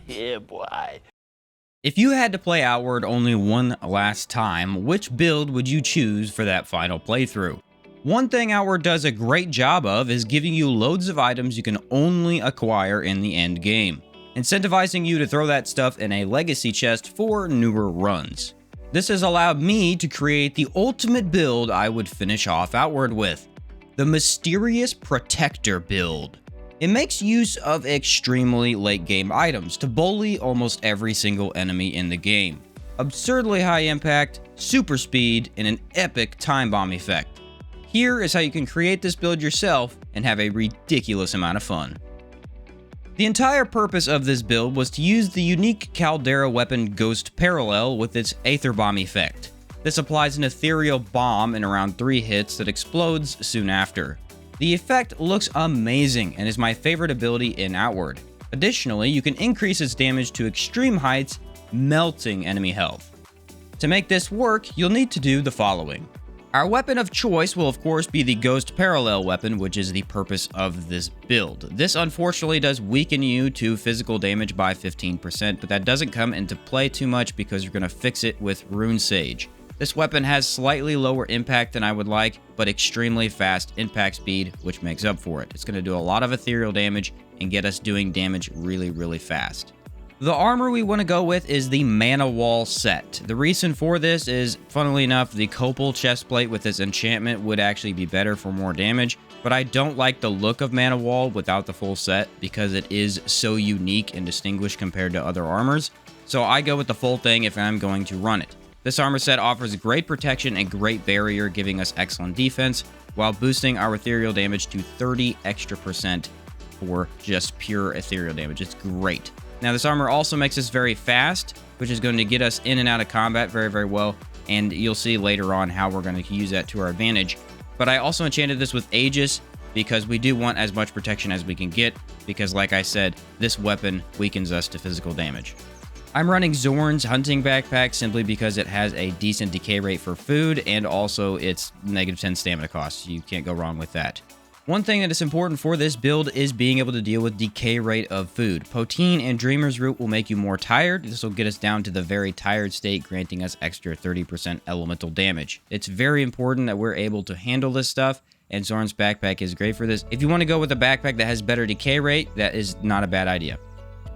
Yeah, boy. If you had to play Outward only one last time, which build would you choose for that final playthrough? One thing Outward does a great job of is giving you loads of items you can only acquire in the end game, incentivizing you to throw that stuff in a legacy chest for newer runs. This has allowed me to create the ultimate build I would finish off Outward with, the Mysterious Protector build. It makes use of extremely late game items to bully almost every single enemy in the game. Absurdly high impact, super speed, and an epic time bomb effect. Here is how you can create this build yourself and have a ridiculous amount of fun. The entire purpose of this build was to use the unique Caldera weapon Ghost Parallel with its Aetherbomb effect. This applies an ethereal bomb in around 3 hits that explodes soon after. The effect looks amazing and is my favorite ability in Outward. Additionally, you can increase its damage to extreme heights, melting enemy health. To make this work, you'll need to do the following. Our weapon of choice will of course be the Ghost Parallel weapon, which is the purpose of this build. This unfortunately does weaken you to physical damage by 15%, but that doesn't come into play too much because you're going to fix it with Rune Sage. This weapon has slightly lower impact than I would like, but extremely fast impact speed, which makes up for it. It's going to do a lot of ethereal damage and get us doing damage really fast. The armor we want to go with is the Mana Wall set. The reason for this is, funnily enough, the Copal chestplate with this enchantment would actually be better for more damage, but I don't like the look of Mana Wall without the full set because it is so unique and distinguished compared to other armors, so I go with the full thing if I'm going to run it. This armor set offers great protection and great barrier, giving us excellent defense, while boosting our ethereal damage to 30% extra for just pure ethereal damage. It's great. Now, this armor also makes us very fast, which is going to get us in and out of combat very well, and you'll see later on how we're going to use that to our advantage. But I also enchanted this with Aegis, because we do want as much protection as we can get, because like I said, this weapon weakens us to physical damage. I'm running Zorn's hunting backpack simply because it has a decent decay rate for food and also it's -10 stamina cost. You can't go wrong with that. One thing that is important for this build is being able to deal with decay rate of food. Poteen and Dreamer's Root will make you more tired. This will get us down to the very tired state, granting us extra 30% elemental damage. It's very important that we're able to handle this stuff, and Zorn's backpack is great for this. If you want to go with a backpack that has better decay rate, that is not a bad idea.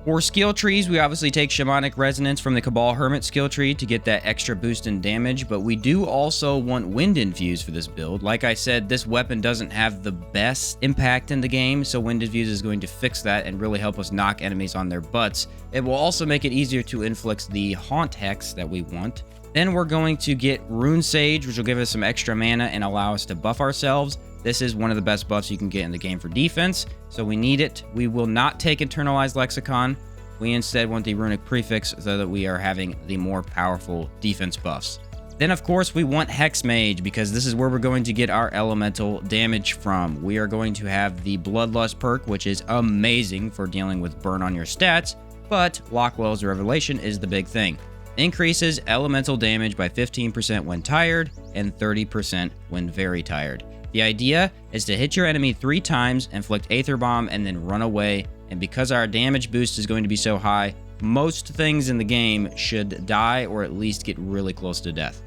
For skill trees, we obviously take Shamanic Resonance from the Cabal Hermit skill tree to get that extra boost in damage, but we do also want Wind Infuse for this build. Like I said, this weapon doesn't have the best impact in the game, so Wind Infuse is going to fix that and really help us knock enemies on their butts. It will also make it easier to inflict the Haunt Hex that we want. Then we're going to get Rune Sage, which will give us some extra mana and allow us to buff ourselves. This is one of the best buffs you can get in the game for defense, so we need it. We will not take Internalized Lexicon. We instead want the Runic Prefix so that we are having the more powerful defense buffs. Then, of course, we want Hex Mage because this is where we're going to get our elemental damage from. We are going to have the Bloodlust perk, which is amazing for dealing with burn on your stats, but Lockwell's Revelation is the big thing. Increases elemental damage by 15% when tired and 30% when very tired. The idea is to hit your enemy 3 times, inflict Aetherbomb, and then run away. And because our damage boost is going to be so high, most things in the game should die or at least get really close to death.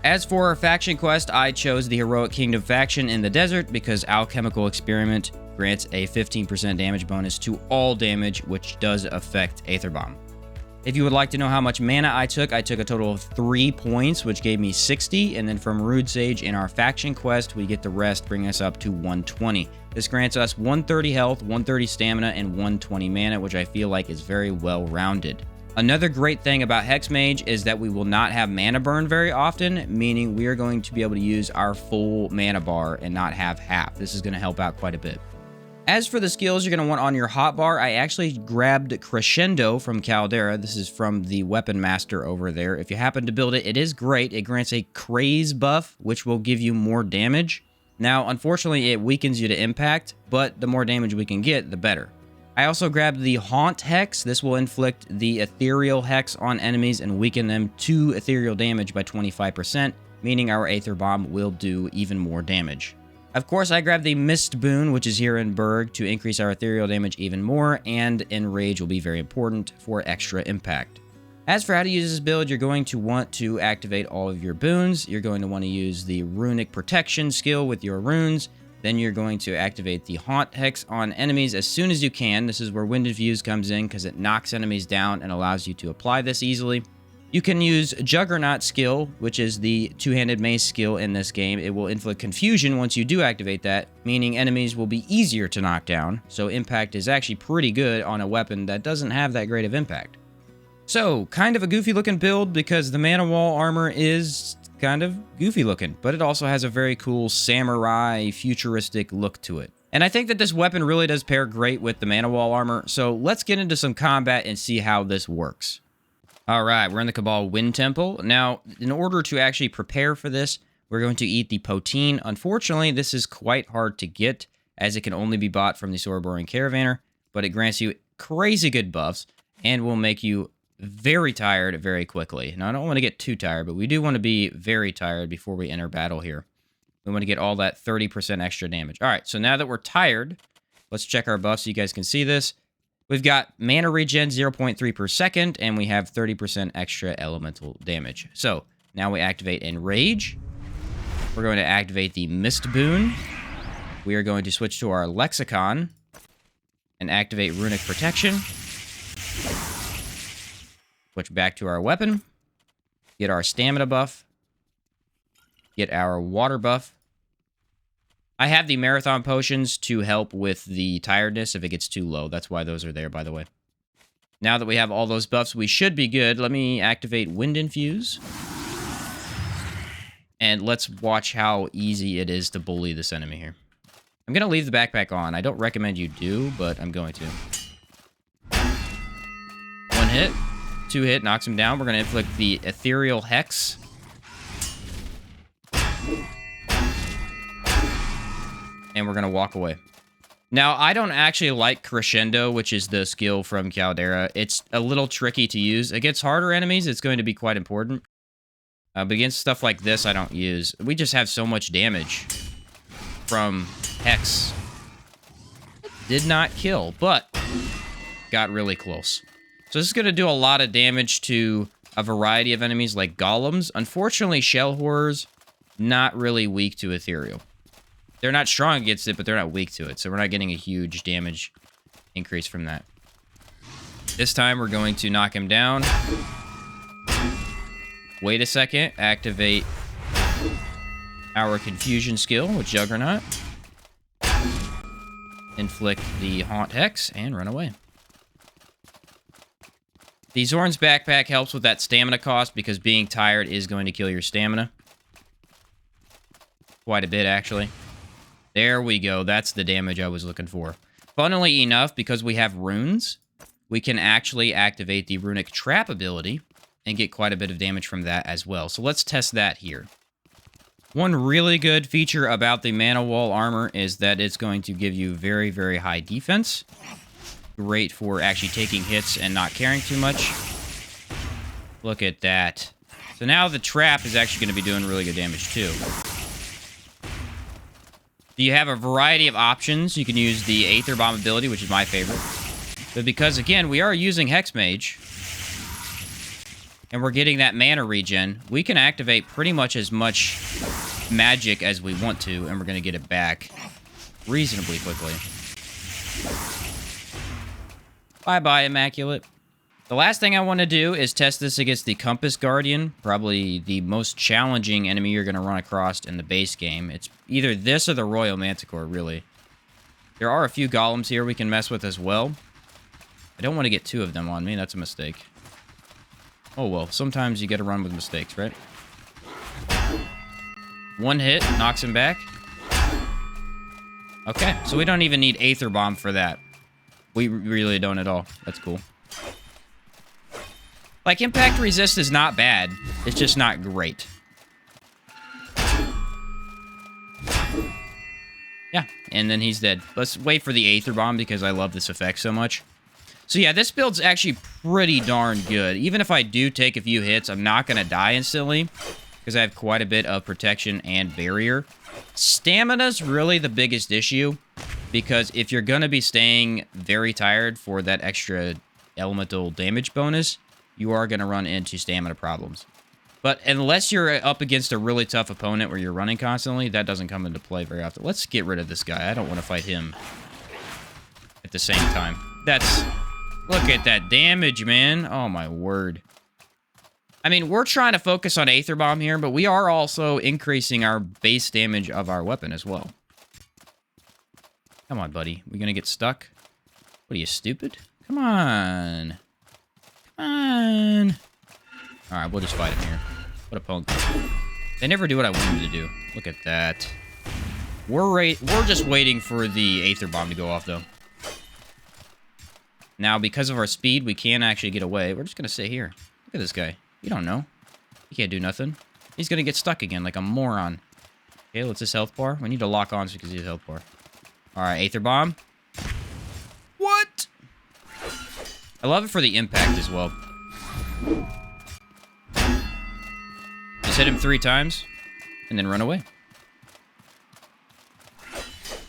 As for our faction quest, I chose the Heroic Kingdom faction in the desert because Alchemical Experiment grants a 15% damage bonus to all damage, which does affect Aetherbomb. If you would like to know how much mana I took a total of 3 points, which gave me 60, and then from Rune Sage in our faction quest, we get the rest, bringing us up to 120. This grants us 130 health, 130 stamina, and 120 mana, which I feel like is very well-rounded. Another great thing about Hex Mage is that we will not have mana burn very often, meaning we are going to be able to use our full mana bar and not have half. This is going to help out quite a bit. As for the skills you're going to want on your hotbar, I actually grabbed Crescendo from Caldera. This is from the Weapon Master over there. If you happen to build it, it is great. It grants a Craze buff, which will give you more damage. Now, unfortunately, it weakens you to impact, but the more damage we can get, the better. I also grabbed the Haunt Hex. This will inflict the Ethereal Hex on enemies and weaken them to ethereal damage by 25%, meaning our Aether Bomb will do even more damage. Of course, I grabbed the Mist Boon, which is here in Berg, to increase our ethereal damage even more, and Enrage will be very important for extra impact. As for how to use this build, you're going to want to activate all of your boons. You're going to want to use the Runic Protection skill with your runes. Then you're going to activate the Haunt Hex on enemies as soon as you can. This is where Wind Infuse comes in because it knocks enemies down and allows you to apply this easily. You can use Juggernaut skill, which is the two-handed mace skill in this game. It will inflict confusion once you do activate that, meaning enemies will be easier to knock down. So impact is actually pretty good on a weapon that doesn't have that great of impact. So, kind of a goofy looking build because the Mana Wall armor is kind of goofy looking, but it also has a very cool samurai futuristic look to it. And I think that this weapon really does pair great with the Mana Wall armor, so let's get into some combat and see how this works. Alright, we're in the Cabal Wind Temple. Now, in order to actually prepare for this, we're going to eat the Poteen. Unfortunately, this is quite hard to get, as it can only be bought from the Sorborean Caravaner, but it grants you crazy good buffs, and will make you very tired very quickly. Now, I don't want to get too tired, but we do want to be very tired before we enter battle here. We want to get all that 30% extra damage. Alright, so now that we're tired, let's check our buffs so you guys can see this. We've got mana regen 0.3 per second, and we have 30% extra elemental damage. So, now we activate Enrage. We're going to activate the Mist Boon. We are going to switch to our Lexicon and activate Runic Protection. Switch back to our weapon. Get our stamina buff. Get our water buff. I have the Marathon Potions to help with the tiredness if it gets too low. That's why those are there, by the way. Now that we have all those buffs, we should be good. Let me activate Wind Infuse. And let's watch how easy it is to bully this enemy here. I'm going to leave the backpack on. I don't recommend you do, but I'm going to. One hit. Two hit. Knocks him down. We're going to inflict the Ethereal Hex. And we're going to walk away. Now, I don't actually like Crescendo, which is the skill from Caldera. It's a little tricky to use. Against harder enemies, it's going to be quite important. But against stuff like this, I don't use. We just have so much damage from Hex. Did not kill, but got really close. So this is going to do a lot of damage to a variety of enemies like Golems. Unfortunately, Shell Horrors, not really weak to Ethereal. They're not strong against it, but they're not weak to it. So we're not getting a huge damage increase from that. This time, we're going to knock him down. Wait a second. Activate our Confusion skill with Juggernaut. Inflict the Haunt Hex and run away. The Zorn's backpack helps with that stamina cost because being tired is going to kill your stamina. Quite a bit, actually. There we go. That's the damage I was looking for. Funnily enough, because we have runes, we can actually activate the Runic Trap ability and get quite a bit of damage from that as well. So let's test that here. One really good feature about the Mana Wall armor is that it's going to give you very, very high defense. Great for actually taking hits and not caring too much. Look at that. So now the trap is actually going to be doing really good damage too. You have a variety of options. You can use the Aetherbomb ability, which is my favorite. But because, again, we are using Hex Mage, and we're getting that mana regen, we can activate pretty much as much magic as we want to, and we're going to get it back reasonably quickly. Bye-bye, Immaculate. The last thing I want to do is test this against the Compass Guardian, probably the most challenging enemy you're going to run across in the base game. It's either this or the Royal Manticore, really. There are a few golems here we can mess with as well. I don't want to get two of them on me. That's a mistake. Oh, well, sometimes you got to run with mistakes, right? One hit, knocks him back. Okay, so we don't even need Aetherbomb for that. We really don't at all. That's cool. Like, impact resist is not bad. It's just not great. Yeah, and then he's dead. Let's wait for the Aetherbomb because I love this effect so much. So yeah, this build's actually pretty darn good. Even if I do take a few hits, I'm not going to die instantly. because I have quite a bit of protection and barrier. Stamina's really the biggest issue, because if you're going to be staying very tired for that extra elemental damage bonus, you are going to run into stamina problems. But unless you're up against a really tough opponent where you're running constantly, that doesn't come into play very often. Let's get rid of this guy. I don't want to fight him at the same time. Look at that damage, man. Oh, my word. I mean, we're trying to focus on Aetherbomb here, but we are also increasing our base damage of our weapon as well. Come on, buddy. We're going to get stuck? What are you, stupid? Come on. Come on. Alright, we'll just fight him here. What a punk. They never do what I want them to do. Look at that. We're just waiting for the Aetherbomb to go off, though. Now, because of our speed, we can't actually get away. We're just going to sit here. Look at this guy. You don't know. He can't do nothing. He's going to get stuck again like a moron. Okay, what's his health bar? We need to lock on because he's health bar. Alright, Aetherbomb. What? I love it for the impact as well. Just hit him 3 times, and then run away.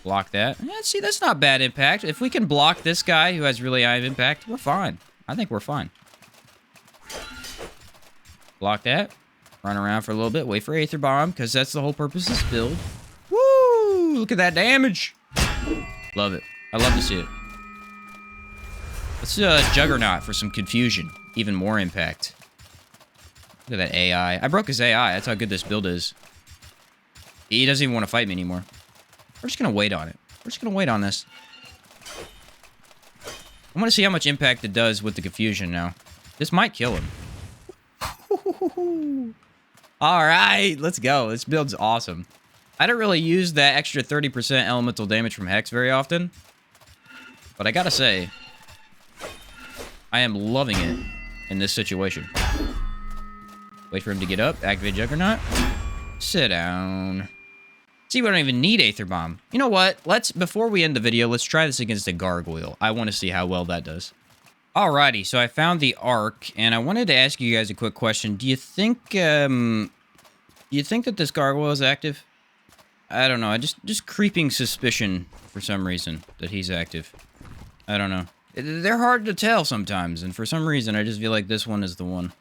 Block that. Yeah, see, that's not bad impact. If we can block this guy who has really high impact, we're fine. I think we're fine. Block that. Run around for a little bit. Wait for Aetherbomb, because that's the whole purpose of this build. Woo! Look at that damage. Love it. I love to see it. Let's do a Juggernaut for some confusion. Even more impact. Look at that AI. I broke his AI. That's how good this build is. He doesn't even want to fight me anymore. We're just going to wait on it. We're just going to wait on this. I want to see how much impact it does with the confusion now. This might kill him. Alright, let's go. This build's awesome. I don't really use that extra 30% elemental damage from Hex very often. But I gotta say, I am loving it in this situation. Wait for him to get up. Activate Juggernaut. Sit down. See, we don't even need Aetherbomb. You know what? Before we end the video, let's try this against a Gargoyle. I want to see how well that does. Alrighty, so I found the Arc, and I wanted to ask you guys a quick question. Do you think that this Gargoyle is active? I don't know. I just creeping suspicion for some reason that he's active. I don't know. They're hard to tell sometimes, and for some reason, I just feel like this one is the one.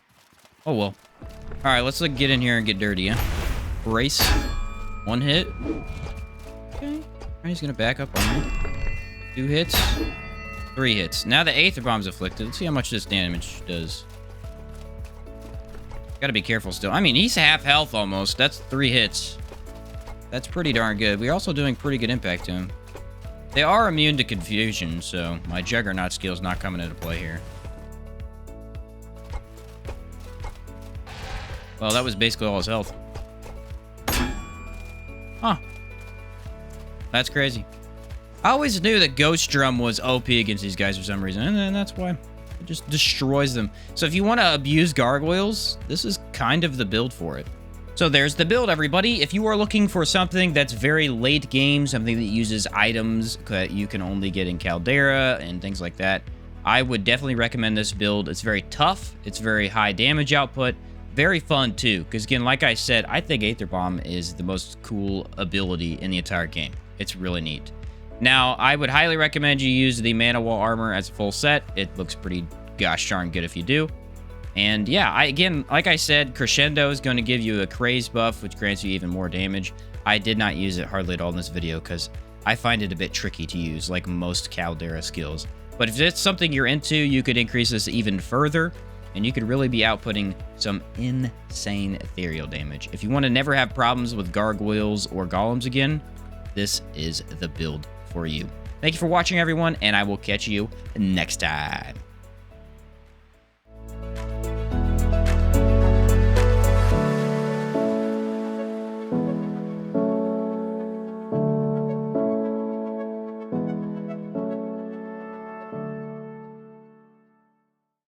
Oh, well. Alright, let's get in here and get dirty, yeah? Brace. 1 hit. Okay. He's gonna back up on me. 2 hits. 3 hits. Now the Aetherbomb's afflicted. Let's see how much this damage does. Gotta be careful still. I mean, he's half health almost. That's 3 hits. That's pretty darn good. We're also doing pretty good impact to him. They are immune to confusion, so my Juggernaut skill's not coming into play here. Well, that was basically all his health. Huh. That's crazy. I always knew that Ghost Drum was OP against these guys for some reason, and then that's why it just destroys them. So if you want to abuse Gargoyles, this is kind of the build for it. So there's the build, everybody. If you are looking for something that's very late game, something that uses items that you can only get in Caldera and things like that, I would definitely recommend this build. It's very tough. It's very high damage output. Very fun, too, because, again, like I said, I think Aetherbomb is the most cool ability in the entire game. It's really neat. Now, I would highly recommend you use the Mana Wall Armor as a full set. It looks pretty gosh darn good if you do. And, yeah, again, like I said, Crescendo is going to give you a Craze buff, which grants you even more damage. I did not use it hardly at all in this video, because I find it a bit tricky to use, like most Caldera skills. But if it's something you're into, you could increase this even further, and you could really be outputting some insane ethereal damage. If you want to never have problems with Gargoyles or Golems again, this is the build for you. Thank you for watching, everyone, and I will catch you next time.